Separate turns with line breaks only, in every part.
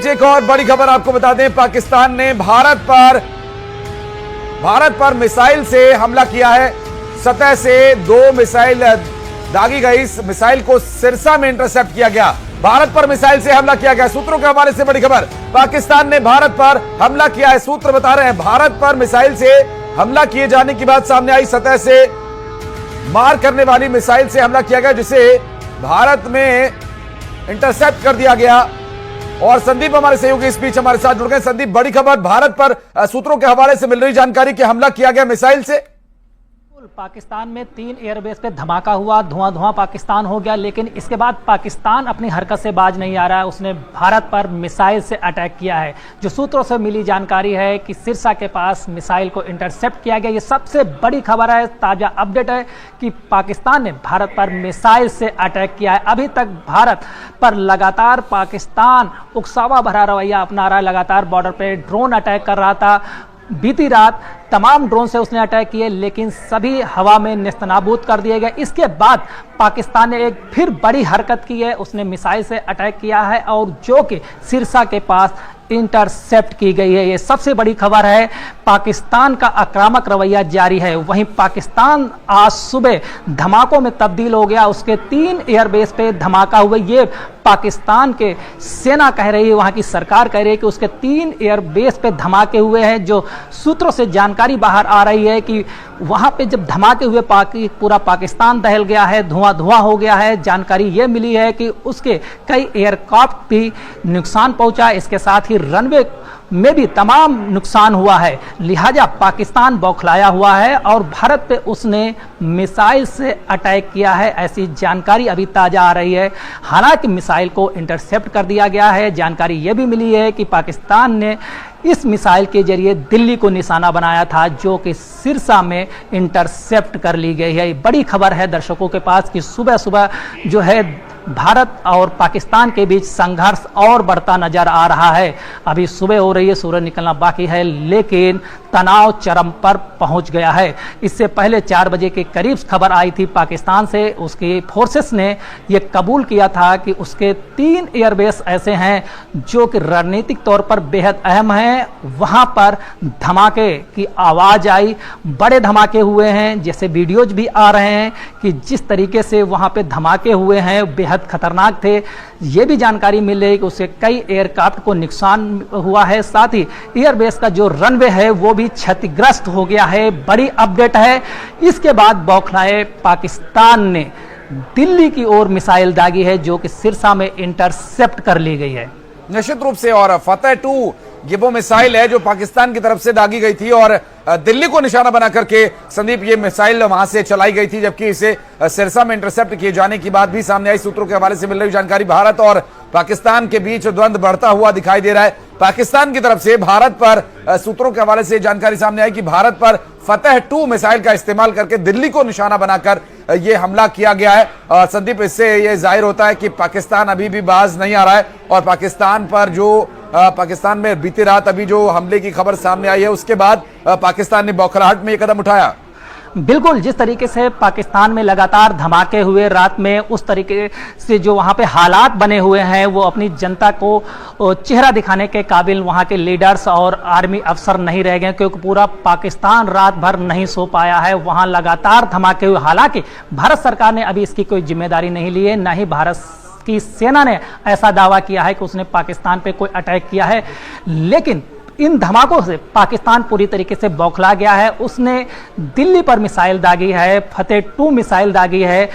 बीच एक और बड़ी खबर आपको बता दें, पाकिस्तान ने भारत पर मिसाइल से हमला किया है। सतह से 2 मिसाइल दागी गई। इस मिसाइल को सिरसा में इंटरसेप्ट किया गया। भारत पर मिसाइल से हमला किया गया। सूत्रों के हवाले से बड़ी खबर, पाकिस्तान ने भारत पर हमला किया है। सूत्र बता रहे हैं भारत पर मिसाइल से हमला किए जाने की बात सामने आई। सतह से मार करने वाली मिसाइल से हमला किया गया, जिसे भारत में इंटरसेप्ट कर दिया गया। और संदीप हमारे सहयोगी इस बीच हमारे साथ जुड़ गए। संदीप, बड़ी खबर भारत पर सूत्रों के हवाले से मिल रही जानकारी कि हमला किया गया मिसाइल से।
पाकिस्तान में 3 एयरबेस पे धमाका हुआ, धुआं पाकिस्तान हो गया, लेकिन इसके बाद पाकिस्तान अपनी हरकत से बाज नहीं आ रहा है। उसने भारत पर मिसाइल से अटैक किया है। जो सूत्रों से मिली जानकारी है कि सिरसा के पास मिसाइल को इंटरसेप्ट किया गया। ये सबसे बड़ी खबर है, ताजा अपडेट है कि पाकिस्तान ने भारत पर मिसाइल से अटैक किया है। अभी तक भारत पर लगातार पाकिस्तान उकसावा भरा रवैया अपना रहा है। लगातार बॉर्डर पे ड्रोन अटैक कर रहा था। बीती रात तमाम ड्रोन से उसने अटैक किए, लेकिन सभी हवा में नेस्तनाबूद कर दिए गए। इसके बाद पाकिस्तान ने एक फिर बड़ी हरकत की है। उसने मिसाइल से अटैक किया है और जो कि सिरसा के पास इंटरसेप्ट की गई है। ये सबसे बड़ी खबर है। पाकिस्तान का आक्रामक रवैया जारी है। वहीं पाकिस्तान आज सुबह धमाकों में तब्दील हो गया। उसके 3 एयरबेस पे धमाका हुआ। ये पाकिस्तान के सेना कह रही है, वहां की सरकार कह रही है कि उसके 3 एयरबेस पे धमाके हुए हैं। जो सूत्रों से जानकारी बाहर आ रही है कि वहां पे जब धमाके हुए पूरा पाकिस्तान दहल गया है, धुआं हो गया है। जानकारी ये मिली है कि उसके कई एयरक्राफ्ट भी नुकसान पहुंचा। इसके साथ ही रनवे में भी तमाम नुकसान हुआ है। लिहाजा पाकिस्तान बौखलाया हुआ है और भारत पे उसने मिसाइल से अटैक किया है। ऐसी जानकारी अभी ताजा आ रही है। हालांकि मिसाइल को इंटरसेप्ट कर दिया गया है। जानकारी यह भी मिली है कि पाकिस्तान ने इस मिसाइल के जरिए दिल्ली को निशाना बनाया था, जो कि सिरसा में इंटरसेप्ट कर ली गई है। बड़ी खबर है दर्शकों के पास कि सुबह सुबह जो है भारत और पाकिस्तान के बीच संघर्ष और बढ़ता नजर आ रहा है। अभी सुबह हो रही है, सूरज निकलना बाकी है, लेकिन तनाव चरम पर पहुंच गया है। इससे पहले 4 बजे के करीब खबर आई थी पाकिस्तान से। उसकी फोर्सेस ने यह कबूल किया था कि उसके 3 एयरबेस ऐसे हैं जो कि रणनीतिक तौर पर बेहद अहम हैं। वहां पर धमाके की आवाज आई, बड़े धमाके हुए हैं। जैसे वीडियोज भी आ रहे हैं कि जिस तरीके से वहां पे धमाके हुए हैं बेहद खतरनाक थे। यह भी जानकारी मिल रही है कि उसके कई एयरक्राफ्ट को नुकसान हुआ है। साथ ही एयरबेस का जो रनवे है वो भी क्षतिग्रस्त हो गया है। बड़ी अपडेट है। इसके बाद बौखलाए पाकिस्तान ने दिल्ली की ओर मिसाइल दागी है, जो कि सिरसा में इंटरसेप्ट कर ली गई है।
निश्चित रूप से। और फतेह-2 ये वो मिसाइल है जो पाकिस्तान की तरफ से दागी गई थी और दिल्ली को निशाना बना करके संदीप ये मिसाइल वहां से चलाई गई थी, जबकि इसे सिरसा में इंटरसेप्ट किए जाने की बात भी सामने आई। सूत्रों के हवाले से मिल रही जानकारी, भारत और पाकिस्तान के बीच द्वंद्व बढ़ता हुआ दिखाई दे रहा है। पाकिस्तान की तरफ से भारत पर सूत्रों के हवाले से जानकारी सामने आई कि भारत पर फतेह-2 मिसाइल का इस्तेमाल करके दिल्ली को निशाना बनाकर ये हमला किया गया है। संदीप, इससे ये जाहिर होता है कि पाकिस्तान अभी भी बाज नहीं आ रहा है और पाकिस्तान पर जो पाकिस्तान में बीती रात अभी जो हमले की खबर सामने आई है, उसके बाद पाकिस्तान ने बौखलाहट में ये कदम उठाया।
बिल्कुल, जिस तरीके से पाकिस्तान में लगातार धमाके हुए रात में, उस तरीके से जो वहां पे हालात बने हुए हैं वो अपनी जनता को चेहरा दिखाने के काबिल वहां के लीडर्स और आर्मी अफसर नहीं रह गए, क्योंकि पूरा पाकिस्तान रात भर नहीं सो पाया है। वहां लगातार धमाके हुए। हालांकि भारत सरकार ने अभी इसकी कोई जिम्मेदारी नहीं ली है, ना ही भारत की सेना ने ऐसा दावा किया है कि उसने पाकिस्तान पे कोई अटैक किया है। लेकिन इन धमाकों से पाकिस्तान पूरी तरीके से बौखला गया है। उसने दिल्ली पर मिसाइल दागी है, फतेह-2 मिसाइल दागी है।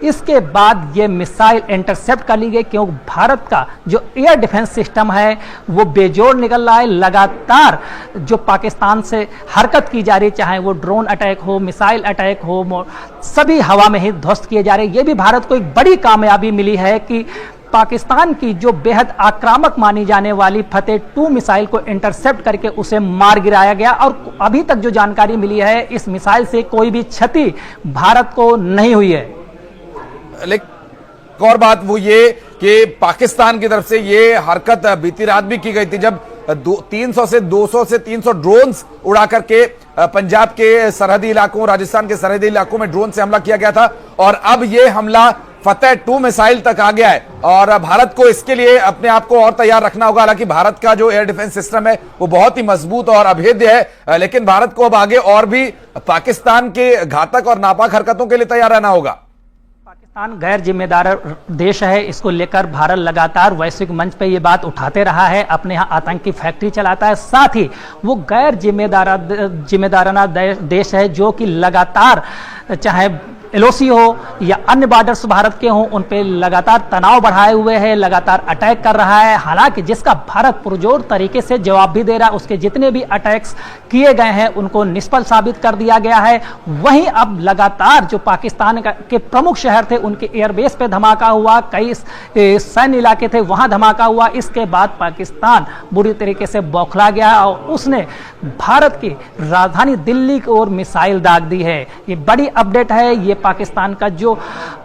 इसके बाद ये मिसाइल इंटरसेप्ट कर ली गई, क्योंकि भारत का जो एयर डिफेंस सिस्टम है वो बेजोड़ निकल रहा है। लगातार जो पाकिस्तान से हरकत की जा रही है, चाहे वो ड्रोन अटैक हो, मिसाइल अटैक हो, सभी हवा में ही ध्वस्त किए जा रहे हैं। ये भी भारत को एक बड़ी कामयाबी मिली है कि पाकिस्तान की जो बेहद आक्रामक मानी जाने वाली फतेह-2 मिसाइल को इंटरसेप्ट करके उसे मार गिराया गया। और अभी तक जो जानकारी मिली है, इस मिसाइल से कोई भी क्षति भारत को नहीं हुई है।
लेकिन और बात वो ये कि पाकिस्तान की तरफ से ये हरकत बीती रात भी की गई थी, जब 300 से 200 से 300 ड्रोन्स उड़ा करके पंजाब के सरहदी इलाकों, राजस्थान के सरहदी इलाकों में ड्रोन से हमला किया गया था और अब यह हमला फतेह 2 मिसाइल तक आ गया है और भारत को इसके लिए अपने आप को और तैयार रखना होगा। हालांकि भारत का जो एयर डिफेंस सिस्टम है वो बहुत ही मजबूत और अभेद्य है, लेकिन भारत को अब आगे और भी पाकिस्तान के घातक और नापाक हरकतों के लिए तैयार रहना होगा।
पाकिस्तान गैर जिम्मेदार देश है, इसको लेकर भारत लगातार वैश्विक मंच पे ये बात उठाते रहा है, अपने यहाँ आतंकी फैक्ट्री चलाता है, साथ ही वो गैर जिम्मेदाराना देश है जो कि लगातार चाहे एलओसी हो या अन्य बॉर्डर्स भारत के हों उन पे लगातार तनाव बढ़ाए हुए है, लगातार अटैक कर रहा है। हालांकि जिसका भारत पुरजोर तरीके से जवाब भी दे रहा है, उसके जितने भी अटैक्स किए गए हैं उनको निष्फल साबित कर दिया गया है। वहीं अब लगातार जो पाकिस्तान के प्रमुख शहर थे उनके एयरबेस पे धमाका हुआ, कई सैन्य इलाके थे वहां धमाका हुआ। इसके बाद पाकिस्तान बुरी तरीके से बौखला गया और उसने भारत की राजधानी दिल्ली की ओर मिसाइल दाग दी है। ये बड़ी अपडेट है, ये पाकिस्तान का जो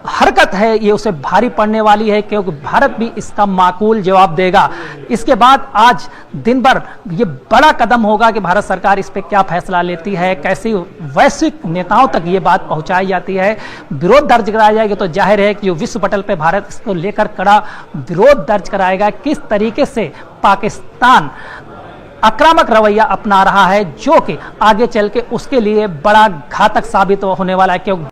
हरकत है ये उसे भारी पड़ने वाली है क्योंकि भारत भी इसका माकूल जवाब देगा। इसके बाद आज दिन भर ये बड़ा कदम होगा कि भारत सरकार इस पे क्या फैसला लेती है, कैसे वैश्विक नेताओं तक ये बात पहुंचाई जाती है। विरोध दर्ज कराया जाएगा तो जाहिर है कि जो विश्व पटल पे भारत इसको लेकर कड़ा विरोध दर्ज कराएगा। किस तरीके से पाकिस्तान आक्रामक रवैया अपना रहा है जो कि आगे चल के उसके लिए बड़ा घातक साबित होने वाला है क्योंकि